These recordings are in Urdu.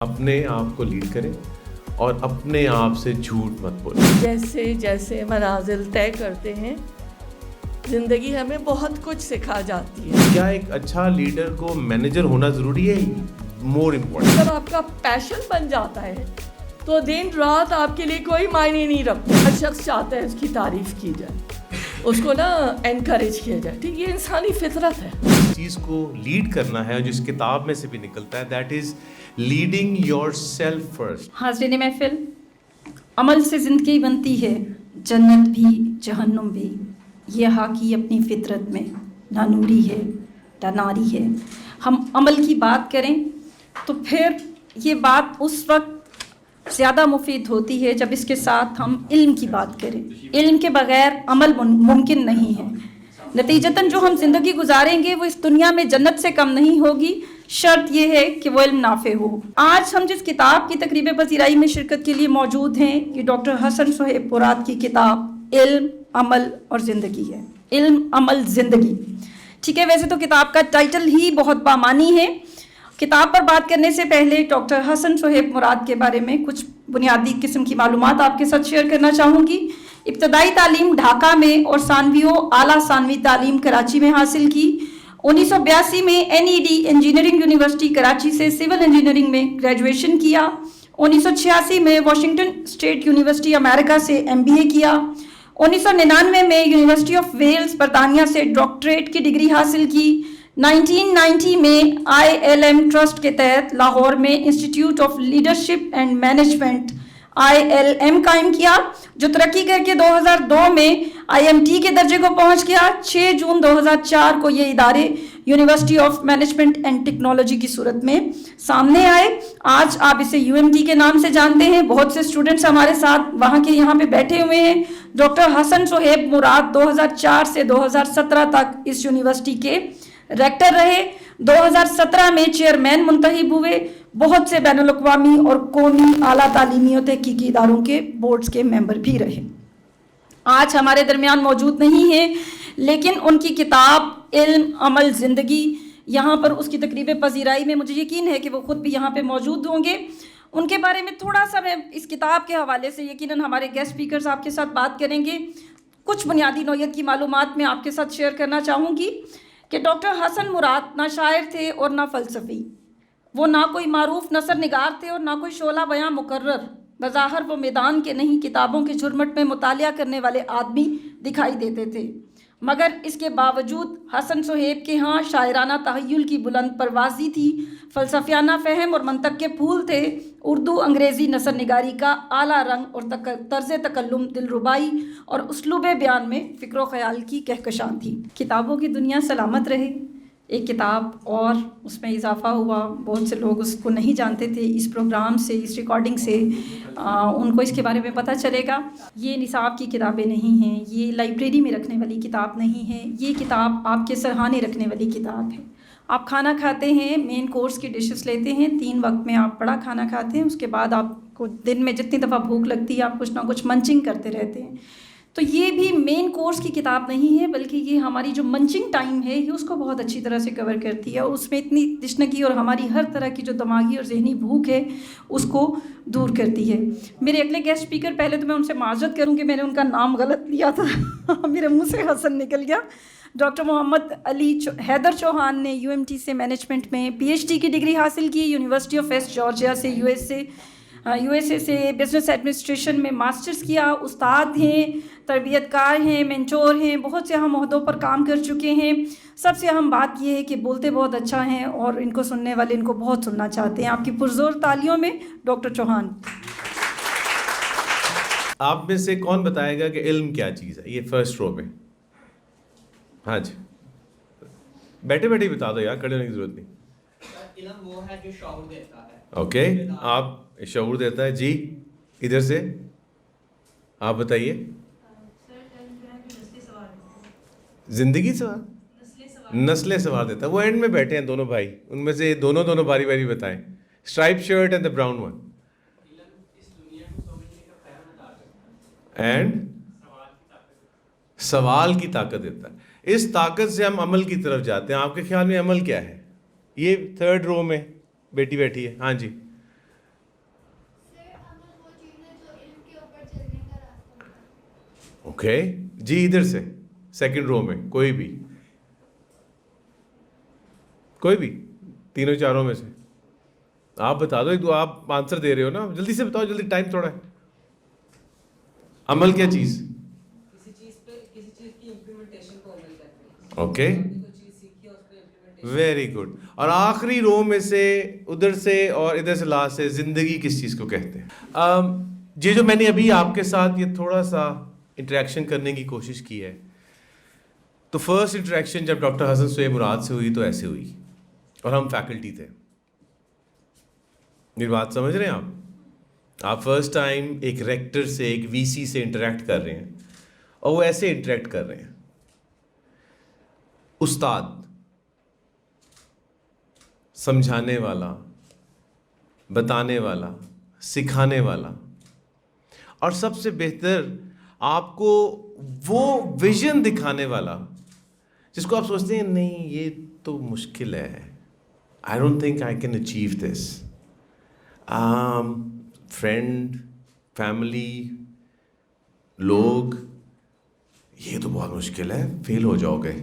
اپنے آپ کو لیڈ کریں اور اپنے آپ سے جھوٹ مت بولیں. جیسے جیسے منازل طے کرتے ہیں زندگی ہمیں بہت کچھ سکھا جاتی ہے. کیا ایک اچھا لیڈر کو مینیجر ہونا ضروری ہے؟ More important. جب آپ کا پیشن بن جاتا ہے تو دن رات آپ کے لیے کوئی معنی نہیں رکھتا. ہر شخص چاہتا ہے اس کی تعریف کی جائے, اس کو انکریج کیا جائے. ٹھیک, یہ انسانی فطرت ہے. اس چیز کو لیڈ کرنا ہے جو اس کتاب میں سے بھی نکلتا ہے, that is leading yourself first. حاضرین محفل, عمل سے زندگی بنتی ہے, جنت بھی جہنم بھی. یہ حاکی اپنی فطرت میں نہ نوری ہے نہ ناری ہے. ہم عمل کی بات کریں تو پھر یہ بات اس وقت زیادہ مفید ہوتی ہے جب اس کے ساتھ ہم علم کی بات کریں. علم کے بغیر عمل ممکن نہیں ہے. نتیجتاً جو ہم زندگی گزاریں گے وہ اس دنیا میں جنت سے کم نہیں ہوگی, شرط یہ ہے کہ وہ علم نافع ہو. آج ہم جس کتاب کی تقریب پذیرائی میں شرکت کے لیے موجود ہیں یہ ڈاکٹر حسن صہیب مراد کی کتاب علم, عمل اور زندگی ہے. علم, عمل, زندگی. ٹھیک ہے, ویسے تو کتاب کا ٹائٹل ہی بہت بامانی ہے. کتاب پر بات کرنے سے پہلے ڈاکٹر حسن صہیب مراد کے بارے میں کچھ بنیادی قسم کی معلومات آپ کے ساتھ شیئر کرنا چاہوں گی. ابتدائی تعلیم ڈھاکہ میں اور ثانوی و اعلیٰ ثانوی تعلیم کراچی میں حاصل کی. 1982 میں NED انجینئرنگ یونیورسٹی کراچی سے سول انجینئرنگ میں گریجویشن کیا. 1986 میں واشنگٹن اسٹیٹ یونیورسٹی امریکہ سے MBA کیا. 1999 میں یونیورسٹی آف ویلز برطانیہ سے ڈاکٹریٹ کی ڈگری حاصل کی. 1990 میں ILM ٹرسٹ کے تحت لاہور میں institute of leadership and management ILM قائم کیا, جو ترقی کر کے 2002 میں IMT کے درجے کو پہنچ گیا. 6 جون 2004 کو یہ ادارے university of management and technology کی صورت میں سامنے آئے. آج آپ اسے UMT کے نام سے جانتے ہیں. بہت سے اسٹوڈنٹس ہمارے ساتھ وہاں کے یہاں پہ بیٹھے ہوئے ہیں. ڈاکٹر حسن صہیب مراد 2004 سے 2017 تک اس یونیورسٹی کے ریکٹر رہے. 2017 میں چیئرمین منتخب ہوئے. بہت سے بین الاقوامی اور قومی اعلیٰ تعلیمی اور تحقیقی اداروں کے بورڈز کے ممبر بھی رہے. آج ہمارے درمیان موجود نہیں ہیں, لیکن ان کی کتاب علم, عمل, زندگی یہاں پر اس کی تقریب پذیرائی میں مجھے یقین ہے کہ وہ خود بھی یہاں پہ موجود ہوں گے. ان کے بارے میں تھوڑا سا میں اس کتاب کے حوالے سے یقیناً ہمارے گیسٹ اسپیکرز آپ کے ساتھ بات کریں گے. کچھ بنیادی نوعیت کی معلومات میں آپ کے ساتھ شیئر کرنا چاہوں گی کہ ڈاکٹر حسن مراد نہ شاعر تھے اور نہ فلسفی. وہ نہ کوئی معروف نثر نگار تھے اور نہ کوئی شعلہ بیاں مقرر. بظاہر وہ میدان کے نہیں, کتابوں کے جھرمٹ میں مطالعہ کرنے والے آدمی دکھائی دیتے تھے, مگر اس کے باوجود حسن صہیب کے ہاں شاعرانہ تخیل کی بلند پروازی تھی, فلسفیانہ فہم اور منطق کے پھول تھے. اردو انگریزی نثر نگاری کا اعلیٰ رنگ اور طرز تکلم دلربائی اور اسلوب بیان میں فکر و خیال کی کہکشاں تھی. کتابوں کی دنیا سلامت رہے. ایک کتاب اور اس میں اضافہ ہوا, بہت سے لوگ اس کو نہیں جانتے تھے. اس پروگرام سے, اس ریکارڈنگ سے ان کو اس کے بارے میں پتہ چلے گا. یہ نصاب کی کتابیں نہیں ہیں, یہ لائبریری میں رکھنے والی کتاب نہیں ہے. یہ کتاب آپ کے سرہانے رکھنے والی کتاب ہے. آپ کھانا کھاتے ہیں, مین کورس کی ڈشز لیتے ہیں, 3 وقت میں آپ بڑا کھانا کھاتے ہیں. اس کے بعد آپ کو دن میں جتنی دفعہ بھوک لگتی ہے آپ کچھ نہ کچھ منچنگ کرتے رہتے ہیں. تو یہ بھی مین کورس کی کتاب نہیں ہے, بلکہ یہ ہماری جو منچنگ ٹائم ہے یہ اس کو بہت اچھی طرح سے کور کرتی ہے, اور اس میں اتنی تشنگی اور ہماری ہر طرح کی جو دماغی اور ذہنی بھوک ہے اس کو دور کرتی ہے. میرے اگلے گیسٹ اسپیکر, پہلے تو میں ان سے معذرت کروں کہ میں نے ان کا نام غلط لیا تھا, میرے منہ سے حسن نکل گیا. ڈاکٹر محمد علی حیدر چوہان نے UMT سے مینجمنٹ میں PhD کی ڈگری حاصل کی. یونیورسٹی آف ویسٹ جارجیا سے USA سے بزنس ایڈمنسٹریشن میں ماسٹرز کیا. استاد ہیں, تربیت کار ہیں, مینٹور ہیں, بہت سے اہم عہدوں پر کام کر چکے ہیں. سب سے اہم بات یہ ہے کہ بولتے بہت اچھا ہیں اور ان کو سننے والے ان کو بہت سننا چاہتے ہیں. آپ کی پرزور تالیوں میں ڈاکٹر چوہان. آپ میں سے کون بتائے گا کہ علم کیا چیز ہے؟ یہ فرسٹ رو میں. ہاں جی, بیٹھے بیٹھے بتا دو یار, کھڑے ہونے کی ضرورت نہیں. علم وہ ہے جو شعور دیتا ہے. اوکے, آپ شعور دیتا ہے. جی ادھر سے آپ بتائیے. زندگی سوال, نسلیں سوال دیتا ہے. وہ اینڈ میں بیٹھے ہیں دونوں بھائی, ان میں سے دونوں باری باری بتائیں. Stripe shirt and the brown one. And سوال کی طاقت دیتا ہے. اس طاقت سے ہم عمل کی طرف جاتے ہیں. آپ کے خیال میں عمل کیا ہے؟ یہ 3rd رو میں بیٹی بیٹھی ہے. ہاں جی, اوکے جی, ادھر سے سیکنڈ رو میں کوئی بھی تینوں چاروں میں سے آپ بتا دو. ایک دو آپ آنسر دے رہے ہو نا, جلدی سے بتاؤ, جلدی, ٹائم تھوڑا ہے. عمل کیا چیز؟ کسی چیز کی امپلیمنٹیشن کو عمل کرتے ہیں. اوکے, کوئی چیز سیکھی ہے اس پہ امپلیمنٹیشن. Very good. اور آخری رو میں سے ادھر سے اور ادھر سے لاسٹ سے زندگی کس چیز کو کہتے ہیں؟ یہ جو میں نے ابھی آپ کے ساتھ یہ تھوڑا سا انٹریکشن کرنے کی کوشش کی ہے, تو فرسٹ انٹریکشن جب ڈاکٹر حسن سہیب مراد سے ہوئی تو ایسے ہوئی, اور ہم فیکلٹی تھے. میری بات سمجھ رہے ہیں آپ فرسٹ ٹائم ایک ریکٹر سے, ایک وی سی سے انٹریکٹ کر رہے ہیں, اور وہ ایسے انٹریکٹ کر رہے ہیں. استاد, سمجھانے والا, بتانے والا, سکھانے والا, اور سب سے بہتر آپ کو وہ ویژن دکھانے والا جس کو آپ سوچتے ہیں نہیں یہ تو مشکل ہے, I don't think I can achieve this. Friend, family, لوگ, یہ تو بہت مشکل ہے, فیل ہو جاؤ گے.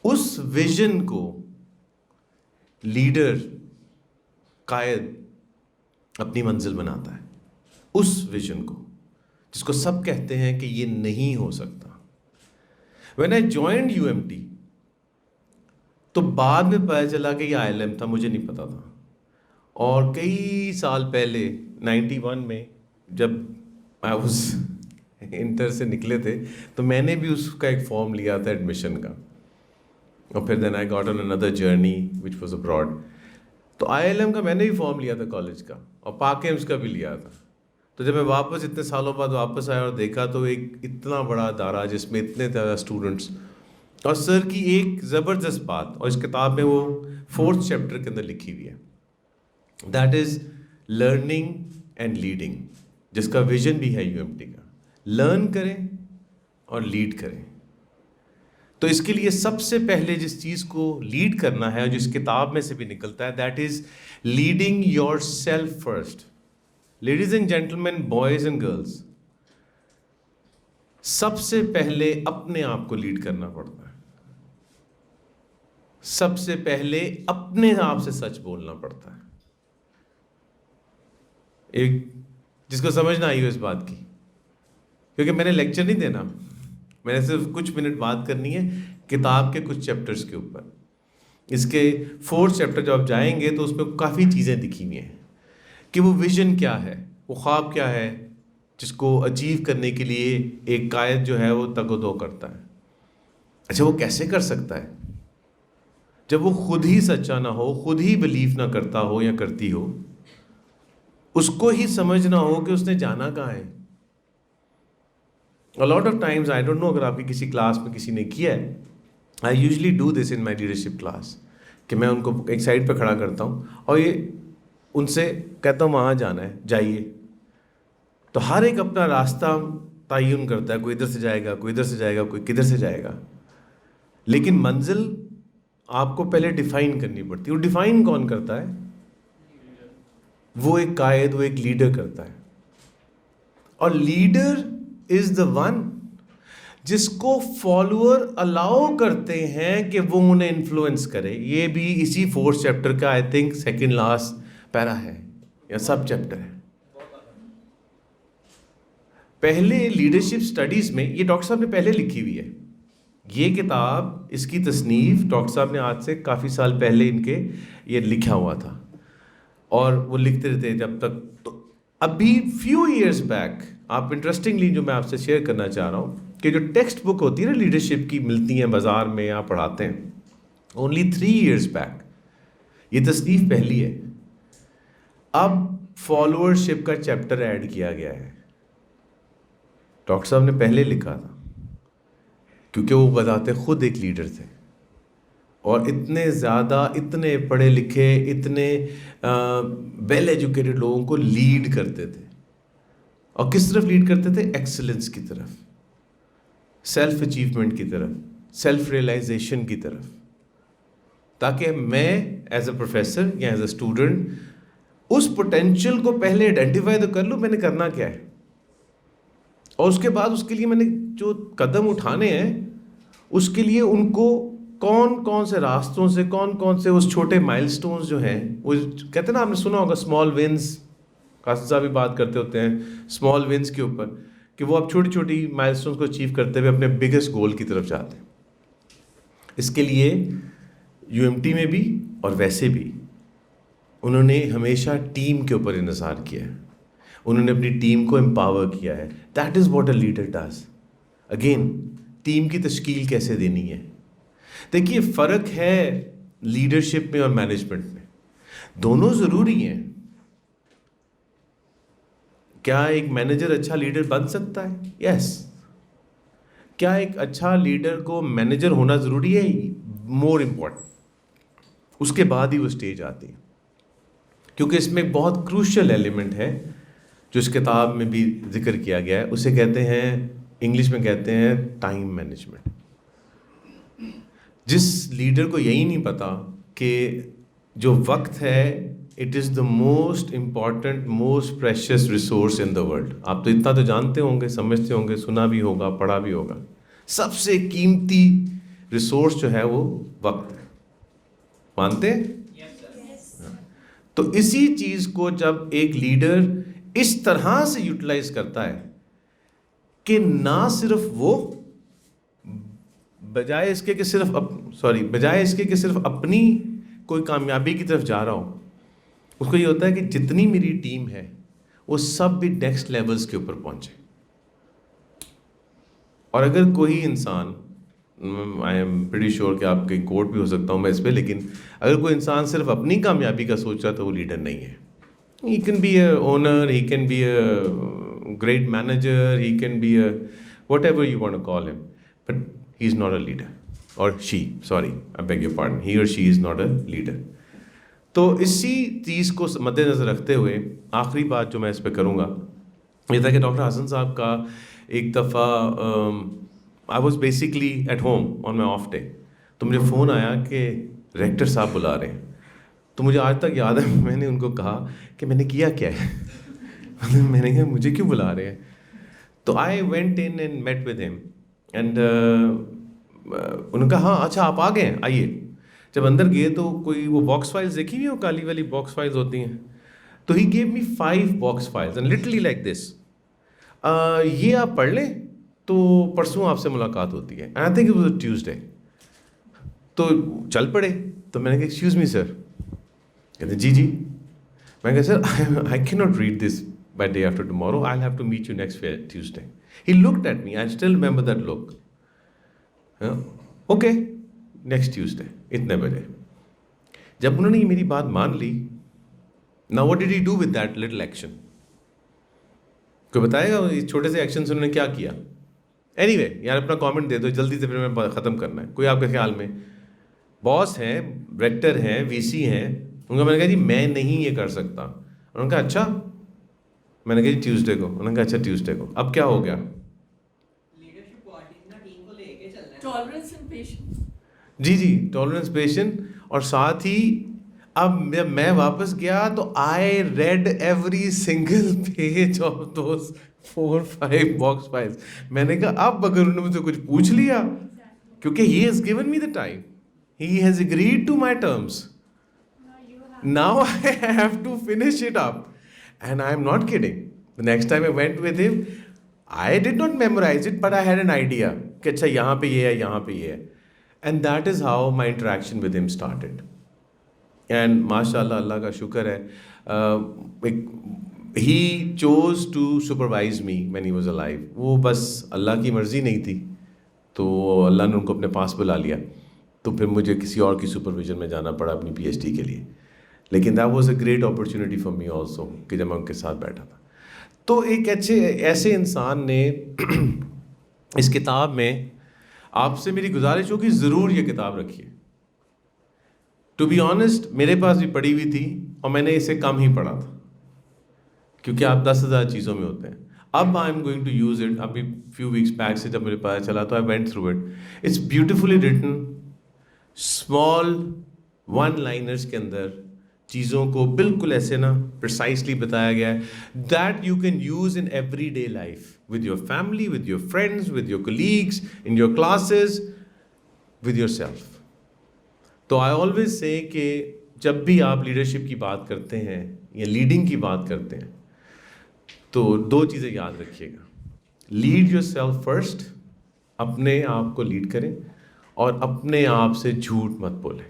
اس ویژن کو لیڈر, قائد اپنی منزل بناتا ہے. اس ویژن کو جس کو سب کہتے ہیں کہ یہ نہیں ہو سکتا. When I joined UMT تو بعد میں پتہ چلا کہ یہ ILM تھا, مجھے نہیں پتا تھا. اور کئی سال پہلے 91 میں جب I was انٹر سے نکلے تھے تو میں نے بھی اس کا ایک فارم لیا تھا ایڈمیشن کا, اور پھر then I got on another journey which was abroad. تو ILM کا میں نے بھی فارم لیا تھا کالج کا, اور پاک ایمس کا بھی لیا تھا. تو جب میں واپس اتنے سالوں بعد واپس آیا اور دیکھا تو ایک اتنا بڑا ادارہ جس میں اتنے زیادہ اسٹوڈنٹس, اور سر کی ایک زبردست بات, اور اس کتاب میں وہ 4th چیپٹر کے اندر لکھی ہوئی ہے, that is learning and leading, جس کا ویژن بھی ہے UMT کا, لرن کریں اور لیڈ کریں. تو اس کے لیے سب سے پہلے جس چیز کو لیڈ کرنا ہے, اور جس کتاب میں سے بھی نکلتا ہے, that is leading yourself first. Ladies and gentlemen, boys and girls, سب سے پہلے اپنے آپ کو لیڈ کرنا پڑتا ہے. سب سے پہلے اپنے آپ سے سچ بولنا پڑتا ہے. ایک جس کو سمجھ نہ آئی ہو اس بات کی, کیونکہ میں نے لیکچر نہیں دینا, میں نے صرف کچھ منٹ بات کرنی ہے کتاب کے کچھ چیپٹرز کے اوپر. اس کے 4th چیپٹر جب آپ جائیں گے تو اس میں کافی چیزیں لکھی ہوئی ہیں کہ وہ ویژن کیا ہے, وہ خواب کیا ہے جس کو اچیو کرنے کے لیے ایک قائد جو ہے وہ تگ و دو کرتا ہے. اچھا, وہ کیسے کر سکتا ہے جب وہ خود ہی سچا نہ ہو, خود ہی بلیو نہ کرتا ہو یا کرتی ہو, اس کو ہی سمجھ نہ ہو کہ اس نے جانا کہاں ہے. A lot of times, I don't know اگر آپ کی کسی کلاس میں کسی نے کیا ہے, I usually do this in my leadership class, کہ میں ان کو ایک سائڈ پہ کھڑا کرتا ہوں اور یہ ان سے کہتا ہوں وہاں جانا ہے, جائیے. تو ہر ایک اپنا راستہ تعین کرتا ہے, کوئی ادھر سے جائے گا, کوئی ادھر سے جائے گا, کوئی کدھر سے جائے گا, لیکن منزل آپ کو پہلے ڈیفائن کرنی پڑتی ہے. وہ ڈیفائن کون کرتا ہے؟ وہ ایک قائد, وہ ایک لیڈر کرتا ہے. اور لیڈر از دا ون جس کو فالوور الاؤ کرتے ہیں کہ وہ انہیں انفلوئنس کرے. یہ بھی اسی 4th چیپٹر کا آئی تھنک 2nd لاسٹ پیرا ہے یا سب چیپٹر ہے. پہلے لیڈرشپ سٹڈیز میں, یہ ڈاکٹر صاحب نے پہلے لکھی ہوئی ہے یہ کتاب, اس کی تصنیف ڈاکٹر صاحب نے آج سے کافی سال پہلے ان کے یہ لکھا ہوا تھا, اور وہ لکھتے رہتے جب تک. تو ابھی فیو ایئرس بیک, آپ انٹرسٹنگلی جو میں آپ سے شیئر کرنا چاہ رہا ہوں کہ جو ٹیکسٹ بک ہوتی ہے نا لیڈرشپ کی, ملتی ہیں بازار میں, آپ پڑھاتے ہیں, اونلی 3 ایئرس بیک یہ تصنیف پہلی ہے. اب فالوورشپ کا چیپٹر ایڈ کیا گیا ہے. ڈاکٹر صاحب نے پہلے لکھا تھا کیونکہ وہ بتاتے خود ایک لیڈر تھے, اور اتنے زیادہ, اتنے پڑھے لکھے, اتنے ویل ایجوکیٹڈ لوگوں کو لیڈ کرتے تھے. اور کس طرف لیڈ کرتے تھے؟ ایکسلنس کی طرف, سیلف اچیومنٹ کی طرف, سیلف ریئلائزیشن کی طرف, تاکہ میں ایز اے پروفیسر یا ایز اے اسٹوڈنٹ اس پوٹینشیل کو پہلے آئیڈینٹیفائی تو کر لوں میں نے کرنا کیا ہے. اور اس کے بعد اس کے لیے میں نے جو قدم اٹھانے ہیں اس کے لیے ان کو کون کون سے راستوں سے کون کون سے اس چھوٹے مائل سٹونز جو ہیں وہ کہتے ہیں نا آپ نے سنا ہوگا اسمال ونز، قاسم صاحب بھی بات کرتے ہوتے ہیں اسمال ونز کے اوپر کہ وہ اب چھوٹی چھوٹی مائل سٹونز کو اچیو کرتے ہوئے اپنے بگیسٹ گول کی طرف جاتے ہیں. اس کے لیے یو ایم ٹی میں بھی اور ویسے بھی انہوں نے ہمیشہ ٹیم کے اوپر انحصار کیا ہے، انہوں نے اپنی ٹیم کو امپاور کیا ہے. That is what a leader does. Again team کی تشکیل کیسے دینی ہے. دیکھیے فرق ہے لیڈرشپ میں اور مینجمنٹ میں، دونوں ضروری ہیں. کیا ایک مینیجر اچھا لیڈر بن سکتا ہے؟ یس. کیا ایک اچھا لیڈر کو مینیجر ہونا ضروری ہے؟ More important. اس کے بعد ہی وہ اسٹیج آتی ہے، کیونکہ اس میں ایک بہت کروشل ایلیمنٹ ہے جو اس کتاب میں بھی ذکر کیا گیا ہے. اسے کہتے ہیں انگلش میں کہتے ہیں ٹائم مینجمنٹ. جس لیڈر کو یہی نہیں پتا کہ جو وقت ہے it is the most important most precious resource in the world. آپ تو اتنا تو جانتے ہوں گے، سمجھتے ہوں گے، سنا بھی ہوگا، پڑھا بھی ہوگا. سب سے قیمتی ریسورس جو ہے وہ وقت ہے. مانتے ہیں؟ تو اسی چیز کو جب ایک لیڈر اس طرح سے یوٹیلائز کرتا ہے کہ نہ صرف وہ بجائے اس کے کہ صرف اپنی کوئی کامیابی کی طرف جا رہا ہو، اس کو یہ ہوتا ہے کہ جتنی میری ٹیم ہے وہ سب بھی نیکسٹ لیولز کے اوپر پہنچے. اور اگر کوئی انسان، آئی ایم پریٹی شیور کہ آپ کہیں کوٹ بھی ہو سکتا ہوں میں اس پہ، لیکن اگر کوئی انسان صرف اپنی کامیابی کا سوچ رہا تو وہ لیڈر نہیں ہے. He can be a owner, he can be a great manager, he can be a whatever you want to call him, but he is not a leader. Or she, sorry I beg your pardon, he or she is not a leader. تو اسی چیز کو مد نظر رکھتے ہوئے آخری بات جو میں اس پہ کروں گا یہ تھا کہ ڈاکٹر حسن صاحب کا ایک دفعہ I was basically at home on my off day, تو مجھے فون آیا کہ ریکٹر صاحب بلا رہے ہیں. تو مجھے آج تک یاد ہے میں نے ان کو کہا کہ میں نے کیا کیا ہے، میں نے کہا مجھے کیوں بلا رہے ہیں. تو I went in and met with him and انہوں نے کہا ہاں اچھا آپ آ گئے ہیں، آئیے. جب اندر گئے تو کوئی وہ باکس فائلز دیکھی ہوئی، وہ کالی والی باکس فائلز ہوتی ہیں، تو he gave me 5 box files and literally like this, یہ آپ پڑھ لیں تو پرسوں آپ سے ملاقات ہوتی ہے. I think it was a Tuesday. تو چل پڑے. تو میں نے کہا ایکسکیوز می سر. کہتے جی جی. میں نے کہا sir I can not read this by day after tomorrow, I have to meet you next Tuesday. He looked at me, I still remember that look. Okay next Tuesday اتنے بجے. جب انہوں نے یہ میری بات مان لی، now what did he do with that little action? کوئی بتائے گا اس چھوٹے سے ایکشن سے انہوں نے کیا کیا؟ اینی وے یار اپنا کامنٹ دے دو جلدی سے، پھر میں ختم کرنا ہے. کوئی آپ کے خیال میں باس ہیں، ڈائریکٹر ہیں، وی سی ہیں، ان کا میں نے کہا جی میں نہیں یہ کر سکتا. انہوں نے کہا اچھا. میں نے کہا جی ٹیوزڈے کو. انہوں نے کہا اچھا ٹیوزڈے کو. اب کیا ہو گیا؟ Tolerance and patience. جی ٹالرنس، پیشنس. اور ساتھ ہی اب جب میں واپس گیا تو I read every single page of those 4-5 box files. میں نے کہا اب اگر انہوں نے مجھ سے کچھ پوچھ لیا، کیونکہ he has given me the time, he has agreed to my terms, now I have to finish it up. And I am not kidding. The next time I went with him, I did not memorize it, but I had an idea کہ اچھا یہاں پہ یہ ہے، یہاں پہ یہ ہے. And that is how my interaction with him started. And ماشاء اللہ، اللہ کا شکر ہے، he chose to supervise me when he was alive. وہ بس اللہ کی مرضی نہیں تھی تو اللہ نے ان کو اپنے پاس بلا لیا، تو پھر مجھے کسی اور کی سپرویژن میں جانا پڑا اپنی پی ایچ ڈی کے لیے. لیکن that was a great opportunity for me also کہ جب میں ان کے ساتھ بیٹھا تھا. تو ایک ایسے انسان نے اس کتاب میں، آپ سے میری گزارش ہوگی ضرور یہ کتاب رکھیے. ٹو بی آنیسٹ میرے پاس بھی پڑھی ہوئی تھی اور میں نے اسے کم ہی پڑھا تھا، کیونکہ آپ 10,000 چیزوں میں ہوتے ہیں. اب I am going to use it. ابھی فیو ویکس بیک سے جب مجھے پتا چلا تو I went through it. It's beautifully written, small one liners کے اندر چیزوں کو بالکل ایسے نا پرسائسلی بتایا گیا ہے that you can use in every day life with your family, with your friends, with your colleagues, in your classes, with your self. تو آئی آلویز سے کہ جب بھی آپ لیڈرشپ کی بات کرتے ہیں یا لیڈنگ کی بات کرتے ہیں تو 2 چیزیں یاد رکھیے گا. لیڈ یور سیلف فرسٹ, اپنے آپ کو لیڈ کریں, اور اپنے آپ سے جھوٹ مت بولیں.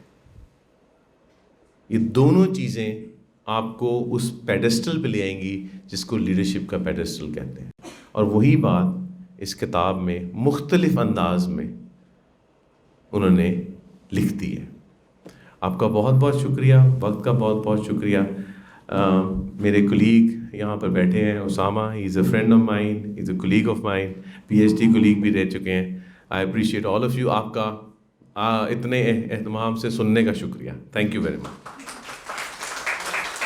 یہ دونوں چیزیں آپ کو اس پیڈسٹل پہ لے آئیں گی جس کو لیڈرشپ کا پیڈسٹل کہتے ہیں. اور وہی بات اس کتاب میں مختلف انداز میں انہوں نے لکھ دی ہے. آپ کا بہت بہت شکریہ, وقت کا بہت بہت شکریہ. میرے کلیگ یہاں پر بیٹھے ہیں, Usama, he is a friend of mine, he is a colleague of mine, P H D colleague بھی رہ چکے ہیں. I appreciate all of you. آپ کا اتنے اہتمام سے سننے کا شکریہ. Thank you very much.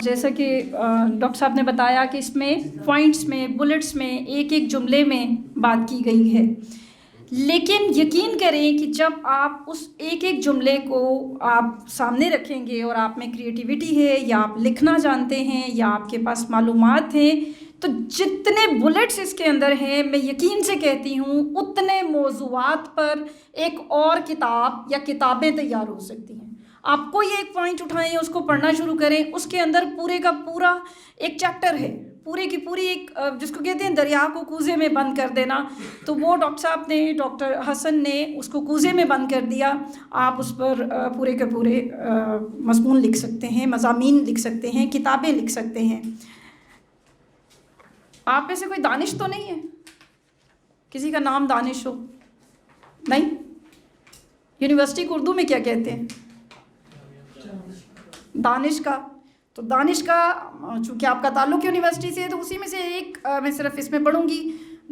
جیسا کہ ڈاکٹر صاحب نے بتایا کہ اس میں پوائنٹس میں, بلٹس میں, ایک ایک جملے میں بات کی گئی ہے, لیکن یقین کریں کہ جب آپ اس ایک ایک جملے کو آپ سامنے رکھیں گے اور آپ میں کریٹیوٹی ہے یا آپ لکھنا جانتے ہیں یا آپ کے پاس معلومات ہیں, تو جتنے بلٹس اس کے اندر ہیں میں یقین سے کہتی ہوں اتنے موضوعات پر ایک اور کتاب یا کتابیں تیار ہو سکتی ہیں. آپ کوئی ایک پوائنٹ اٹھائیں, اس کو پڑھنا شروع کریں, اس کے اندر پورے کا پورا ایک چیپٹر ہے, پورے کی پوری ایک جس کو کہتے ہیں دریا کو کوزے میں بند کر دینا. تو وہ ڈاکٹر صاحب نے, ڈاکٹر حسن نے اس کو کوزے میں بند کر دیا. آپ اس پر پورے کے پورے مضمون لکھ سکتے ہیں, مضامین لکھ سکتے ہیں, کتابیں لکھ سکتے ہیں. آپ میں سے کوئی دانش تو نہیں ہے؟ کسی کا نام دانش ہو؟ نہیں. یونیورسٹی کو اردو میں کیا کہتے ہیں؟ دانش کا. تو دانش کا, چونکہ آپ کا تعلق یونیورسٹی سے ہے تو اسی میں سے ایک میں صرف اس میں پڑھوں گی.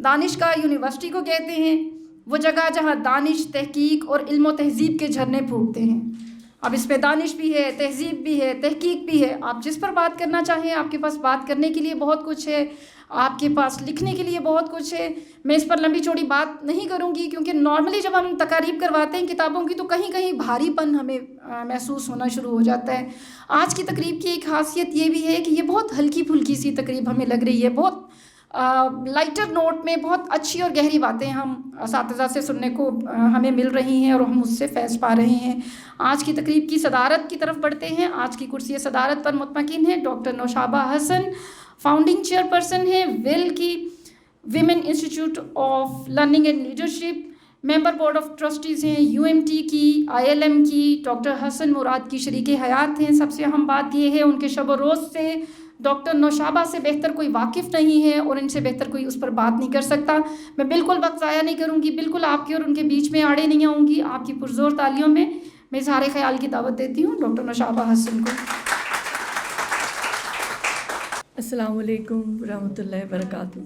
دانش کا یونیورسٹی کو کہتے ہیں وہ جگہ جہاں دانش, تحقیق اور علم و تہذیب کے جھرنے پھوٹتے ہیں. اب اس میں دانش بھی ہے, تہذیب بھی ہے, تحقیق بھی ہے. آپ جس پر بات کرنا چاہیں, آپ کے پاس بات کرنے کے لیے بہت کچھ ہے, آپ کے پاس لکھنے کے لیے بہت کچھ ہے. میں اس پر لمبی چوڑی بات نہیں کروں گی کیونکہ نارملی جب ہم تقاریب کرواتے ہیں کتابوں کی تو کہیں کہیں بھاری پن ہمیں محسوس ہونا شروع ہو جاتا ہے. آج کی تقریب کی ایک خاصیت یہ بھی ہے کہ یہ بہت ہلکی پھلکی سی تقریب ہمیں لگ رہی ہے. بہت لائٹر نوٹ میں بہت اچھی اور گہری باتیں ہم اساتذہ سے سننے کو ہمیں مل رہی ہیں اور ہم اس سے فیض پا رہے ہیں. آج کی تقریب کی صدارت کی طرف بڑھتے ہیں. آج کی کرسی صدارت پر مطمئن ہیں ڈاکٹر نوشابہ حسن, فاؤنڈنگ چیئر پرسن ہیں ویل کی women institute of learning and leadership, member board of trustees ہیں UMT کی, ILM کی. ڈاکٹر حسن مراد کی شریک حیات ہیں. سب سے اہم بات یہ ہے ان کے شب و روز سے ڈاکٹر نوشابہ سے بہتر کوئی واقف نہیں ہے اور ان سے بہتر کوئی اس پر بات نہیں کر سکتا. میں بالکل وقت ضائع نہیں کروں گی, بالکل آپ کے اور ان کے بیچ میں آڑے نہیں آؤں گی. آپ کی پرزور تالیوں میں میں اظہار خیال کی دعوت دیتی ہوں ڈاکٹر نوشابہ حسن کو. السلام علیکم ورحمۃ اللہ وبرکاتہ.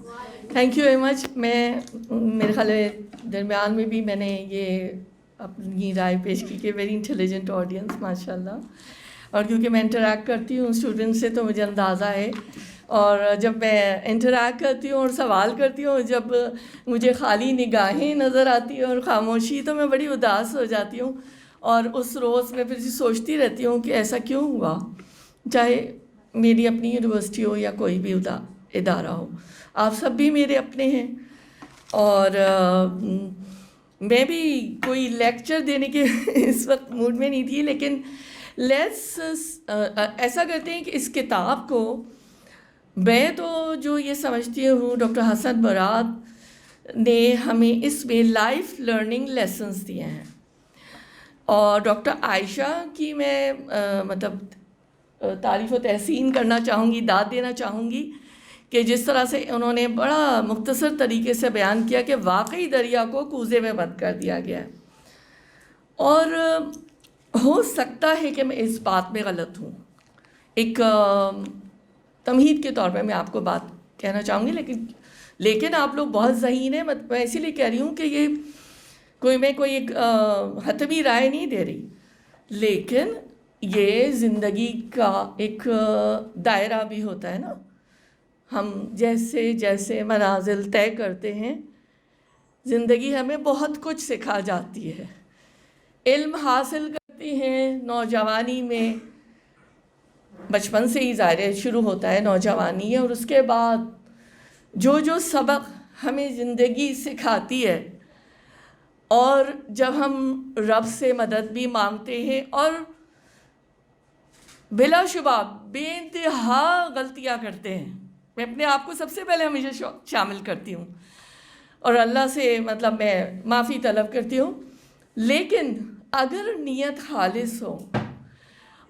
تھینک یو ویری مچ. میں میرے خیال ہے درمیان میں بھی میں نے یہ اپنی رائے پیش کی کہ ویری انٹیلیجنٹ آڈینس ماشاء اللہ, اور کیونکہ میں انٹریکٹ کرتی ہوں اسٹوڈنٹ سے تو مجھے اندازہ ہے, اور جب میں انٹریکٹ کرتی ہوں اور سوال کرتی ہوں, جب مجھے خالی نگاہیں نظر آتی ہیں اور خاموشی, تو میں بڑی اداس ہو جاتی ہوں اور اس روز میں پھر سوچتی رہتی ہوں کہ ایسا کیوں ہوا, چاہے میری اپنی یونیورسٹی ہو یا کوئی بھی ادارہ ہو. آپ سب بھی میرے اپنے ہیں اور میں بھی کوئی لیکچر دینے کے اس وقت موڈ میں نہیں تھی, لیکن لیٹس ایسا کرتے ہیں کہ اس کتاب کو میں تو جو یہ سمجھتی ہوں ڈاکٹر حسن مراد نے ہمیں اس میں لائف لرننگ لیسنس دیے ہیں, اور ڈاکٹر عائشہ کی میں مطلب تعریف و تحسین کرنا چاہوں گی, داد دینا چاہوں گی کہ جس طرح سے انہوں نے بڑا مختصر طریقے سے بیان کیا کہ واقعی دریا کو کوزے میں بند کر دیا گیا ہے. اور ہو سکتا ہے کہ میں اس بات میں غلط ہوں, ایک تمہید کے طور پہ میں آپ کو بات کہنا چاہوں گی, لیکن آپ لوگ بہت ذہین ہیں. میں اسی لیے کہہ رہی ہوں کہ یہ میں کوئی ایک حتمی رائے نہیں دے رہی, لیکن یہ زندگی کا ایک دائرہ بھی ہوتا ہے نا. ہم جیسے جیسے منازل طے کرتے ہیں زندگی ہمیں بہت کچھ سکھا جاتی ہے. علم حاصل کرتی ہیں نوجوانی میں, بچپن سے ہی ظاہر شروع ہوتا ہے، نوجوانی ہے، اور اس کے بعد جو سبق ہمیں زندگی سکھاتی ہے، اور جب ہم رب سے مدد بھی مانگتے ہیں اور بلا شبہ بے انتہا غلطیاں کرتے ہیں، میں اپنے آپ کو سب سے پہلے ہمیشہ شامل کرتی ہوں اور اللہ سے مطلب میں معافی طلب کرتی ہوں، لیکن اگر نیت خالص ہو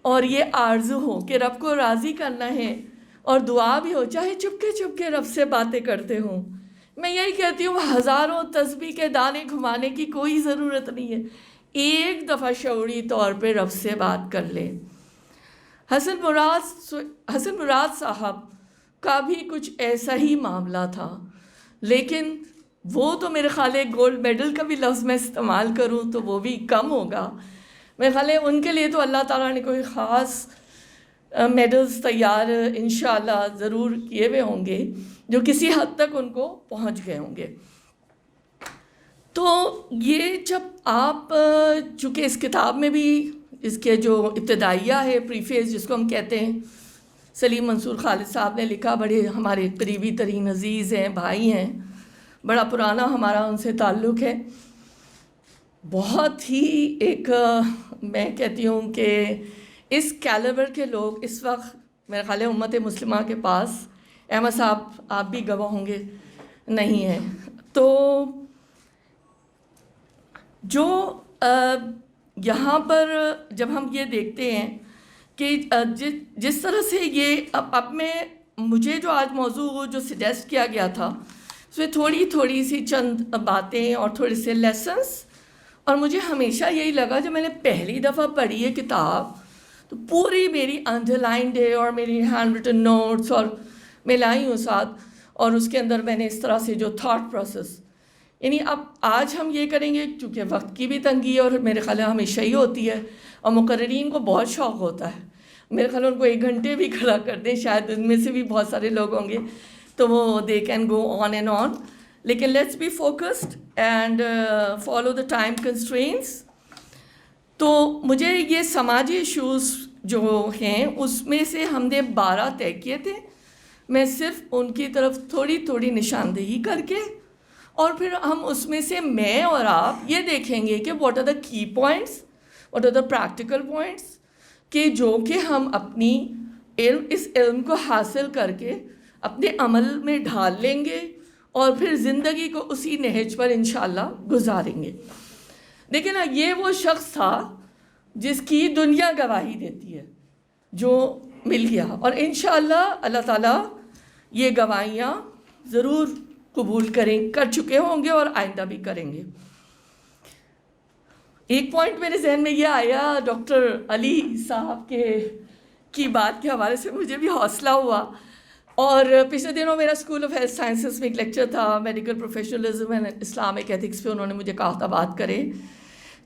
اور یہ آرزو ہو کہ رب کو راضی کرنا ہے اور دعا بھی ہو، چاہے چپ کے رب سے باتیں کرتے ہوں، میں یہی کہتی ہوں ہزاروں تسبیح کے دانے گھمانے کی کوئی ضرورت نہیں ہے، ایک دفعہ شعوری طور پہ رب سے بات کر لے۔ حسن مراد صاحب کا بھی کچھ ایسا ہی معاملہ تھا، لیکن وہ تو میرے خیال ہے گولڈ میڈل کا بھی لفظ میں استعمال کروں تو وہ بھی کم ہوگا، میرے خیال ہے ان کے لیے تو اللہ تعالیٰ نے کوئی خاص میڈلز تیار انشاءاللہ ضرور کیے ہوئے ہوں گے جو کسی حد تک ان کو پہنچ گئے ہوں گے۔ تو یہ جب آپ چونکہ اس کتاب میں بھی اس کے جو ابتدائیہ ہے پریفیس جس کو ہم کہتے ہیں، سلیم منصور خالد صاحب نے لکھا، بڑے ہمارے قریبی ترین عزیز ہیں، بھائی ہیں، بڑا پرانا ہمارا ان سے تعلق ہے، بہت ہی ایک میں کہتی ہوں کہ اس کیلیبر کے لوگ اس وقت میرے خیال ہے امت مسلمہ کے پاس، احمد صاحب آپ بھی گواہ ہوں گے، نہیں ہیں۔ تو جو یہاں پر جب ہم یہ دیکھتے ہیں کہ جس طرح سے یہ اب میں مجھے جو آج موضوع جو سجیسٹ کیا گیا تھا اس میں تھوڑی سی چند باتیں اور تھوڑے سے لیسنس، اور مجھے ہمیشہ یہی لگا جب میں نے پہلی دفعہ پڑھی ہے کتاب تو پوری میری انڈر لائنڈ ہے اور میری ہینڈ ریٹن نوٹس اور میں لائی ہوں ساتھ، اور اس کے اندر میں نے اس طرح سے جو تھاٹ پروسیس، یعنی اب آج ہم یہ کریں گے چونکہ وقت کی بھی تنگی ہے اور میرے خیال ہے ہمیشہ ہی ہوتی ہے، اور مقررین کو بہت شوق ہوتا ہے، میرے خیال ان کو 1 گھنٹے بھی کھڑا کر دیں، شاید ان میں سے بھی بہت سارے لوگ ہوں گے تو وہ they can go on and on, لیکن let's be focused and follow the time constraints. تو مجھے یہ سماجی ایشوز جو ہیں اس میں سے ہم نے 12 طے کیے تھے، میں صرف ان کی طرف تھوڑی نشاندہی کر کے، اور پھر ہم اس میں سے میں اور آپ یہ دیکھیں گے کہ what are the key points, what are the practical points, کہ جو کہ ہم اپنی اس علم کو حاصل کر کے اپنے عمل میں ڈھال لیں گے اور پھر زندگی کو اسی نہج پر انشاءاللہ گزاریں گے۔ دیکھیں نا، یہ وہ شخص تھا جس کی دنیا گواہی دیتی ہے، جو مل گیا، اور انشاءاللہ اللہ تعالیٰ یہ گواہیاں ضرور قبول کر چکے ہوں گے اور آئندہ بھی کریں گے۔ ایک پوائنٹ میرے ذہن میں یہ آیا ڈاکٹر علی صاحب کی بات کے حوالے سے، مجھے بھی حوصلہ ہوا، اور پچھلے دنوں میرا اسکول آف ہیلتھ سائنسز میں ایک لیکچر تھا، medical professionalism and Islamic ethics پہ، انہوں نے مجھے کہا تھا بات کریں،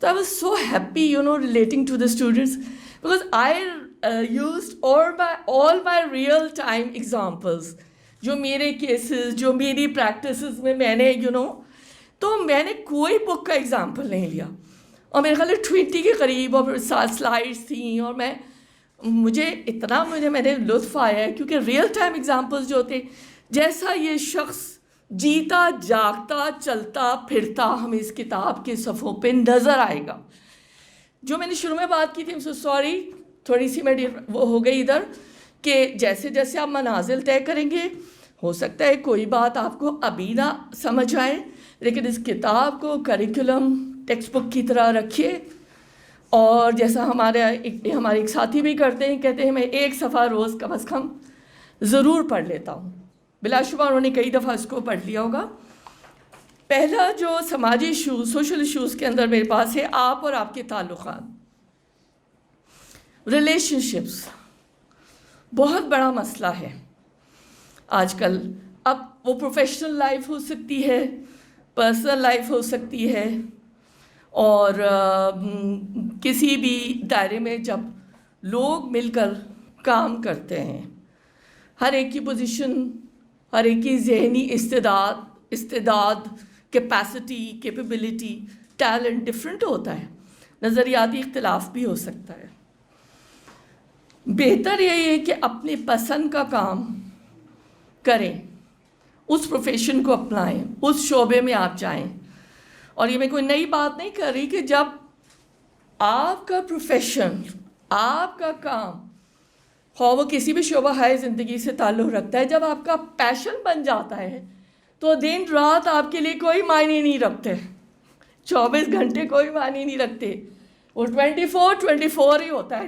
تو I was so happy relating to the students because I used all my real time examples، جو میرے کیسز، جو میری پریکٹسز میں نے تو میں نے کوئی بک کا ایگزامپل نہیں لیا، اور میرے خیال 20 کے قریب اور 7 سلائڈس تھیں، اور میں نے لطف آیا ہے کیونکہ ریئل ٹائم ایگزامپلز جو ہوتے، جیسا یہ شخص جیتا جاگتا چلتا پھرتا ہمیں اس کتاب کے صفحوں پہ نظر آئے گا۔ جو میں نے شروع میں بات کی تھی، سو سوری تھوڑی سی وہ ہو گئی ادھر، کہ جیسے جیسے آپ منازل طے کریں گے، ہو سکتا ہے کوئی بات آپ کو ابھی نہ سمجھ آئے، لیکن اس کتاب کو کریکولم ٹیکسٹ بک کی طرح رکھیے، اور جیسا ہمارے ایک ساتھی بھی کرتے ہیں، کہتے ہیں میں 1 صفحہ روز کم از کم ضرور پڑھ لیتا ہوں، بلا شبہ انہوں نے کئی دفعہ اس کو پڑھ لیا ہوگا۔ پہلا جو سماجی ایشوز، سوشل ایشوز کے اندر میرے پاس ہے آپ اور آپ کے تعلقات، ریلیشن شپس، بہت بڑا مسئلہ ہے آج کل۔ اب وہ پروفیشنل لائف ہو سکتی ہے، پرسنل لائف ہو سکتی ہے، اور کسی بھی دائرے میں جب لوگ مل کر کام کرتے ہیں، ہر ایک کی پوزیشن، ہر ایک کی ذہنی استعداد، کیپیسٹی، کیپیبلٹی، ٹیلنٹ ڈفرینٹ ہوتا ہے، نظریاتی اختلاف بھی ہو سکتا ہے۔ بہتر یہی ہے کہ اپنی پسند کا کام کریں، اس پروفیشن کو اپنائیں، اس شعبے میں آپ جائیں. اور یہ میں کوئی نئی بات نہیں کر رہی کہ جب آپ کا پروفیشن، آپ کا کام، خواہ وہ کسی بھی شعبہ ہے زندگی سے تعلق رکھتا ہے، جب آپ کا پیشن بن جاتا ہے تو دن رات آپ کے لیے کوئی معنی نہیں رکھتے، 24 گھنٹے کوئی معنی نہیں رکھتے. وہ 24 ہی ہوتا ہے.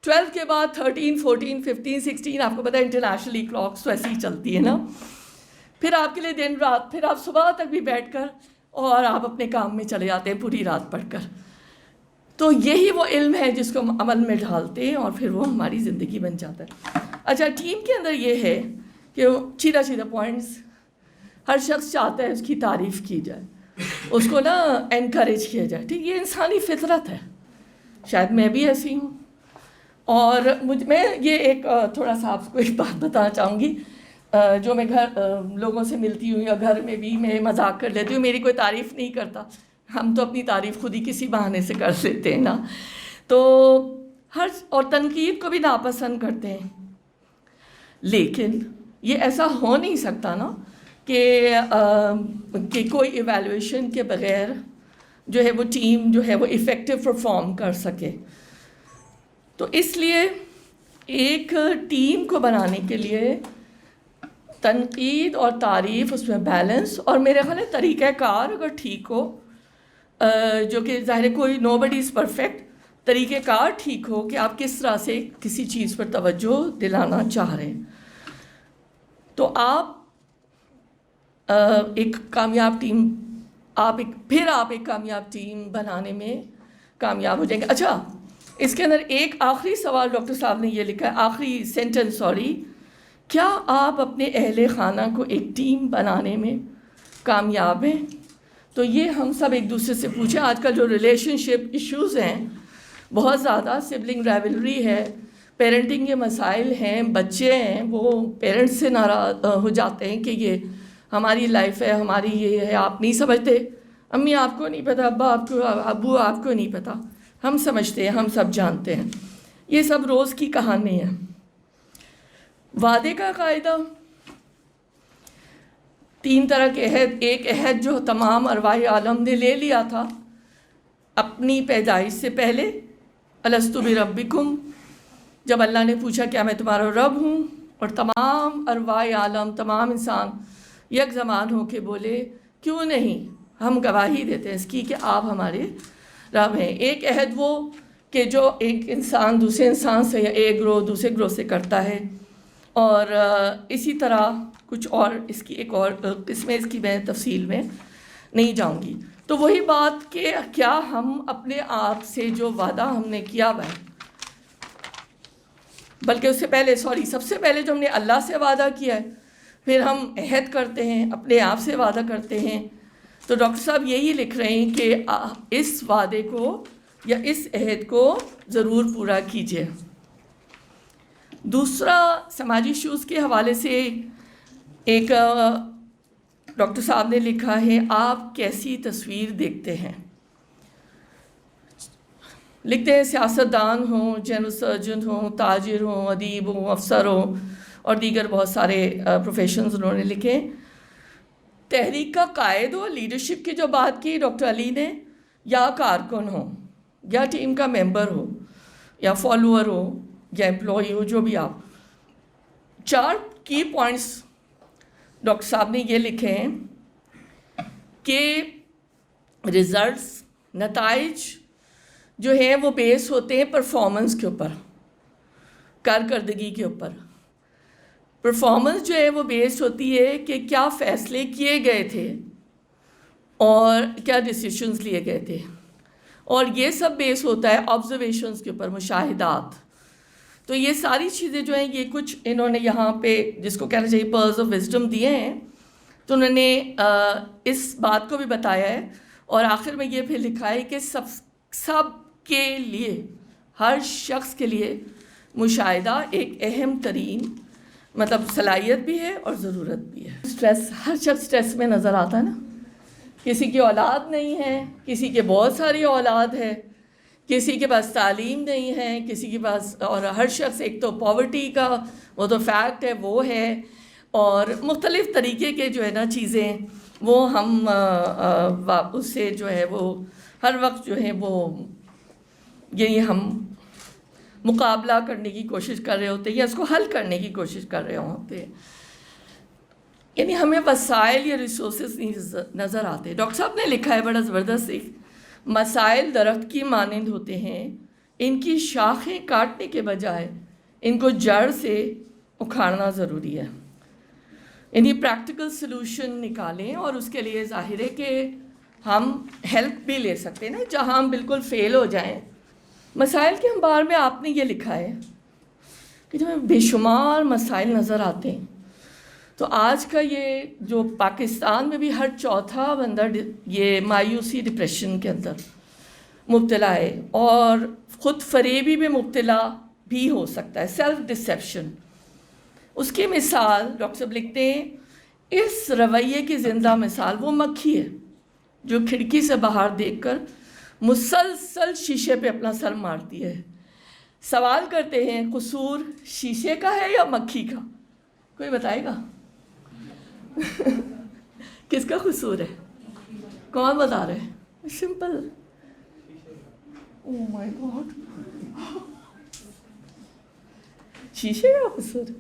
12 کے بعد 13 14 15 16 آپ کو پتہ ہے انٹرنیشنلی کلاکس تو ایسی ہی چلتی ہے نا. پھر آپ کے لیے دن رات، پھر آپ صبح تک بھی بیٹھ کر اور آپ اپنے کام میں چلے جاتے ہیں پوری رات پڑھ کر. تو یہی وہ علم ہے جس کو ہم عمل میں ڈھالتے ہیں اور پھر وہ ہماری زندگی بن جاتا ہے. اچھا، ٹیم کے اندر یہ ہے کہ سیدھا پوائنٹس، ہر شخص چاہتا ہے اس کی تعریف کی جائے، اس کو نا انکریج کیا جائے. ٹھیک، یہ انسانی فطرت ہے، شاید میں بھی ایسی ہوں. اور میں یہ ایک تھوڑا سا آپ کو ایک بات بتانا چاہوں گی. جو میں لوگوں سے ملتی ہوں یا گھر میں بھی میں مذاق کر لیتی ہوں، میری کوئی تعریف نہیں کرتا، ہم تو اپنی تعریف خود ہی کسی بہانے سے کر لیتے ہیں نا. تو اور تنقید کو بھی ناپسند کرتے ہیں، لیکن یہ ایسا ہو نہیں سکتا نا کہ کوئی ایویلویشن کے بغیر جو ہے وہ ٹیم جو ہے وہ ایفیکٹو پرفارم کر سکے. تو اس لیے ایک ٹیم کو بنانے کے لیے تنقید اور تعریف، اس میں بیلنس، اور میرے خیال ہے طریقہ کار اگر ٹھیک ہو، جو کہ ظاہر ہے کوئی نو بڈی از پرفیکٹ، طریقہ کار ٹھیک ہو کہ آپ کس طرح سے کسی چیز پر توجہ دلانا چاہ رہے ہیں، تو آپ ایک کامیاب ٹیم، آپ ایک کامیاب ٹیم بنانے میں کامیاب ہو جائیں گے. اچھا، اس کے اندر ایک آخری سوال ڈاکٹر صاحب نے یہ لکھا ہے، آخری سینٹنس، کیا آپ اپنے اہل خانہ کو ایک ٹیم بنانے میں کامیاب ہیں؟ تو یہ ہم سب ایک دوسرے سے پوچھیں. آج کل جو ریلیشن شپ ایشوز ہیں بہت زیادہ، سبلنگ رائولری ہے، پیرنٹنگ کے مسائل ہیں، بچے ہیں وہ پیرنٹس سے ناراض ہو جاتے ہیں کہ یہ ہماری لائف ہے، ہماری یہ ہے، آپ نہیں سمجھتے، امی آپ کو نہیں پتہ، ابو آپ کو نہیں پتہ، ہم سمجھتے ہیں، ہم سب جانتے ہیں. یہ سب روز کی کہانی ہے. وعدے کا قاعدہ، 3 طرح کے عہد. ایک عہد جو تمام ارواح عالم نے لے لیا تھا اپنی پیدائش سے پہلے، الستو بربکم، جب اللہ نے پوچھا کیا میں تمہارا رب ہوں، اور تمام ارواح عالم، تمام انسان یک زمان ہو کے بولے کیوں نہیں، ہم گواہی دیتے ہیں اس کی کہ آپ ہمارے رب ہیں. ایک عہد وہ کہ جو ایک انسان دوسرے انسان سے یا ایک گروہ دوسرے گروہ سے کرتا ہے، اور اسی طرح کچھ اور اس کی ایک اور قسم ہے، اس کی میں تفصیل میں نہیں جاؤں گی. تو وہی بات کہ کیا ہم اپنے آپ سے جو وعدہ ہم نے کیا ہوا ہے، بلکہ اس سے پہلے سب سے پہلے جو ہم نے اللہ سے وعدہ کیا ہے، پھر ہم عہد کرتے ہیں، اپنے آپ سے وعدہ کرتے ہیں. تو ڈاکٹر صاحب یہی لکھ رہے ہیں کہ اس وعدے کو یا اس عہد کو ضرور پورا کیجیے. دوسرا سماجی ایشوز کے حوالے سے ایک ڈاکٹر صاحب نے لکھا ہے، آپ کیسی تصویر دیکھتے ہیں. لکھتے ہیں سیاستدان ہوں، جنرل سرجن ہوں، تاجر ہوں، ادیب ہوں، افسر ہوں، اور دیگر بہت سارے پروفیشنز انہوں نے لکھے. تحریک کا قائد ہو، لیڈرشپ کی جو بات کی ڈاکٹر علی نے، یا کارکن ہو، یا ٹیم کا ممبر ہو، یا فالوور ہو، یا امپلائی ہو، جو بھی آپ. 4 کی پوائنٹس ڈاکٹر صاحب نے یہ لکھے ہیں کہ ریزلٹس، نتائج جو ہیں وہ بیس ہوتے ہیں پرفارمنس کے اوپر، کارکردگی کے اوپر. پرفارمنس جو ہے وہ بیس ہوتی ہے کہ کیا فیصلے کیے گئے تھے اور کیا ڈیسیشنز لیے گئے تھے، اور یہ سب بیس ہوتا ہے آبزرویشنز کے اوپر، مشاہدات. تو یہ ساری چیزیں جو ہیں، یہ کچھ انہوں نے یہاں پہ جس کو کہنا چاہیے پرلز آف وزڈم دیے ہیں. تو انہوں نے اس بات کو بھی بتایا ہے، اور آخر میں یہ پھر لکھا ہے کہ سب کے لیے، ہر شخص کے لیے مشاہدہ ایک اہم ترین مطلب صلاحیت بھی ہے اور ضرورت بھی ہے. سٹریس، ہر شخص سٹریس میں نظر آتا ہے نا. کسی کی اولاد نہیں ہے، کسی کے بہت ساری اولاد ہے، کسی کے پاس تعلیم نہیں ہے، کسی کے پاس، اور ہر شخص، ایک تو پاورٹی کا وہ تو فیکٹ ہے وہ ہے، اور مختلف طریقے کے جو ہے نا چیزیں وہ ہم اس سے جو ہے وہ ہر وقت جو ہے وہ یہی ہم مقابلہ کرنے کی کوشش کر رہے ہوتے ہیں یا اس کو حل کرنے کی کوشش کر رہے ہوتے ہیں. یعنی ہمیں وسائل یا ریسورسز نہیں نظر آتے. ڈاکٹر صاحب نے لکھا ہے بڑا زبردست، مسائل درخت کی مانند ہوتے ہیں، ان کی شاخیں کاٹنے کے بجائے ان کو جڑ سے اکھاڑنا ضروری ہے. یعنی پریکٹیکل سلوشن نکالیں، اور اس کے لیے ظاہر ہے کہ ہم ہیلپ بھی لے سکتے ہیں نا. جہاں ہم بالکل فیل ہو جائیں، مسائل کے انبار میں آپ نے یہ لکھا ہے کہ جو بے شمار مسائل نظر آتے ہیں. تو آج کا یہ جو پاکستان میں بھی ہر چوتھا بندہ یہ مایوسی ڈپریشن کے اندر مبتلا ہے، اور خود فریبی میں مبتلا بھی ہو سکتا ہے، سیلف ڈسیپشن. اس کی مثال ڈاکٹر صاحب لکھتے ہیں، اس رویے کی زندہ مثال وہ مکھی ہے جو کھڑکی سے باہر دیکھ کر مسلسل شیشے پہ اپنا سر مارتی ہے. سوال کرتے ہیں قصور شیشے کا ہے یا مکھی کا؟ کوئی بتائے گا؟ کس کا قصور ہے؟ کون بتا رہے ہیں؟ سمپل. اوہ مائی گاڈ، شیشے کا قصور.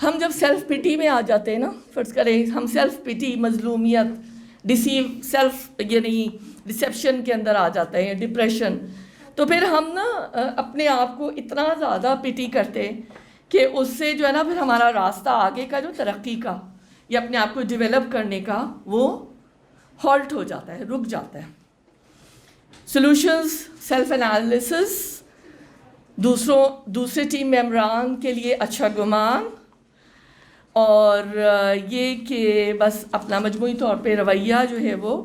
ہم جب سیلف پٹی میں آ جاتے ہیں نا، فرض کریں ہم سیلف پٹی، مظلومیت، سیلف یعنی ڈسیپشن کے اندر آ جاتے ہیں، ڈپریشن، تو پھر ہم نا اپنے آپ کو اتنا زیادہ پٹی کرتے کہ اس سے جو ہے نا پھر ہمارا راستہ آگے کا جو ترقی کا یا اپنے آپ کو ڈیولپ کرنے کا وہ ہالٹ ہو جاتا ہے، رک جاتا ہے. سلوشنز، سیلف انالیسس، دوسرے ٹیم ممبران کے لیے اچھا گمان، اور یہ کہ بس اپنا مجموعی طور پہ رویہ جو ہے وہ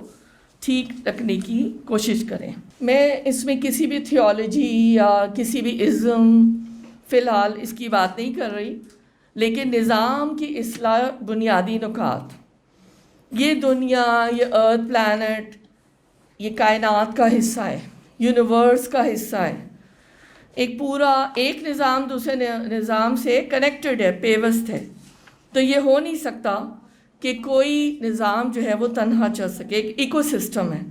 ٹھیک رکھنے کی کوشش کریں. میں اس میں کسی بھی تھیولوجی یا کسی بھی ازم فی الحال اس کی بات نہیں کر رہی، لیکن نظام کی اصلاح بنیادی نکات. یہ دنیا، یہ ارتھ پلانٹ، یہ کائنات کا حصہ ہے، یونیورس کا حصہ ہے. ایک نظام دوسرے نظام سے کنیکٹڈ ہے، پیوست ہے. تو یہ ہو نہیں سکتا کہ کوئی نظام جو ہے وہ تنہا چل سکے، ایک ایکو سسٹم ہے.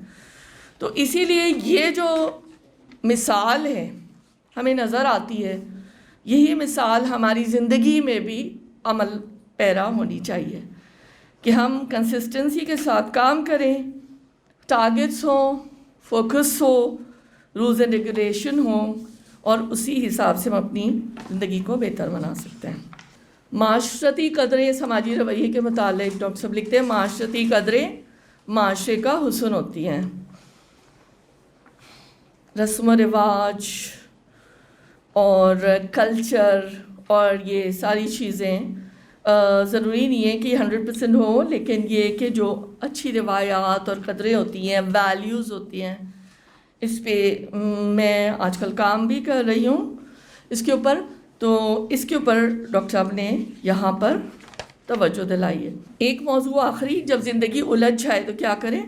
تو اسی لیے یہ جو مثال ہے ہمیں نظر آتی ہے، یہی مثال ہماری زندگی میں بھی عمل پیرا ہونی چاہیے کہ ہم کنسسٹنسی کے ساتھ کام کریں، ٹارگٹس ہوں، فوکس ہو، رولز اینڈ ریگولیشن ہوں، اور اسی حساب سے ہم اپنی زندگی کو بہتر بنا سکتے ہیں. معاشرتی قدریں سماجی رویے کے متعلق ڈاکٹر صاحب لکھتے ہیں، معاشرتی قدریں معاشرے کا حسن ہوتی ہیں. رسم و رواج اور کلچر اور یہ ساری چیزیں ضروری نہیں ہے کہ 100% ہو، لیکن یہ کہ جو اچھی روایات اور قدریں ہوتی ہیں، ویلیوز ہوتی ہیں، اس پہ میں آج کل کام بھی کر رہی ہوں اس کے اوپر. تو اس کے اوپر ڈاکٹر صاحب نے یہاں پر توجہ دلائی ہے. ایک موضوع آخری، جب زندگی الجھ جائے تو کیا کریں؟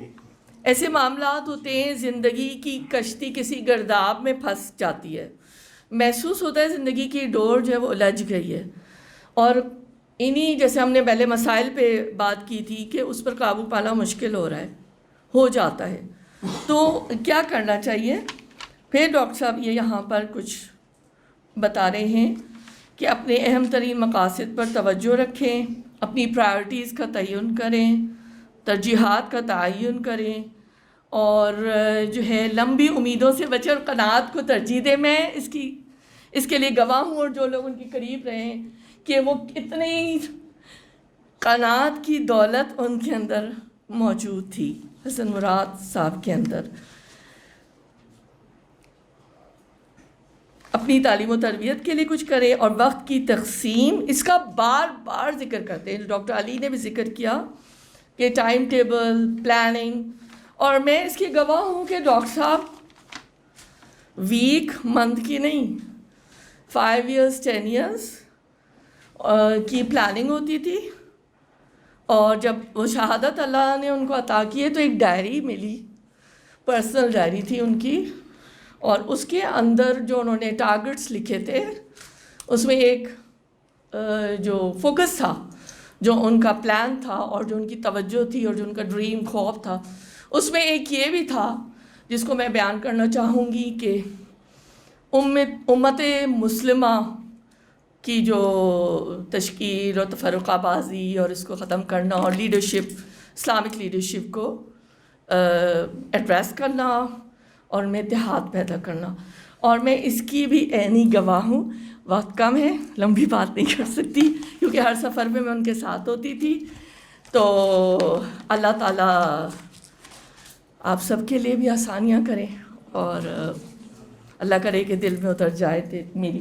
ایسے معاملات ہوتے ہیں زندگی کی کشتی کسی گرداب میں پھنس جاتی ہے، محسوس ہوتا ہے زندگی کی ڈور جو ہے وہ الجھ گئی ہے، اور انہی جیسے ہم نے پہلے مسائل پہ بات کی تھی کہ اس پر قابو پانا مشکل ہو جاتا ہے. تو کیا کرنا چاہیے؟ پھر ڈاکٹر صاحب یہ یہاں پر کچھ بتا رہے ہیں کہ اپنے اہم ترین مقاصد پر توجہ رکھیں، اپنی پرائرٹیز کا تعین کریں، ترجیحات کا تعین کریں، اور جو ہے لمبی امیدوں سے بچیں اور قناعت کو ترجیح دیں. میں اس کے لیے گواہ ہوں، اور جو لوگ ان کے قریب رہے ہیں کہ وہ کتنی قناعت کی دولت ان کے اندر موجود تھی، حسن مراد صاحب کے اندر. اپنی تعلیم و تربیت کے لیے کچھ کریں، اور وقت کی تقسیم اس کا بار بار ذکر کرتے ہیں. ڈاکٹر علی نے بھی ذکر کیا کہ ٹائم ٹیبل، پلاننگ، اور میں اس کی گواہ ہوں کہ ڈاکٹر صاحب ویک، منتھ کی نہیں، 5 years 10 years کی پلاننگ ہوتی تھی، اور جب وہ شہادت اللہ نے ان کو عطا کی ہے تو ایک ڈائری ملی، پرسنل ڈائری تھی ان کی، اور اس کے اندر جو انہوں نے ٹارگٹس لکھے تھے اس میں ایک جو فوکس تھا، جو ان کا پلان تھا اور جو ان کی توجہ تھی اور جو ان کا ڈریم خواب تھا، اس میں ایک یہ بھی تھا جس کو میں بیان کرنا چاہوں گی کہ امت مسلمہ کی جو تشکیل اور تفرقہ بازی اور اس کو ختم کرنا اور لیڈرشپ، اسلامک لیڈرشپ کو ایڈریس کرنا اور ان میں اتحاد پیدا کرنا. اور میں اس کی بھی عینی گواہ ہوں. وقت کم ہے، لمبی بات نہیں کر سکتی کیونکہ ہر سفر میں ان کے ساتھ ہوتی تھی. تو اللہ تعالیٰ آپ سب کے لیے بھی آسانیاں کریں اور اللہ کرے کہ دل میں اتر جائے میری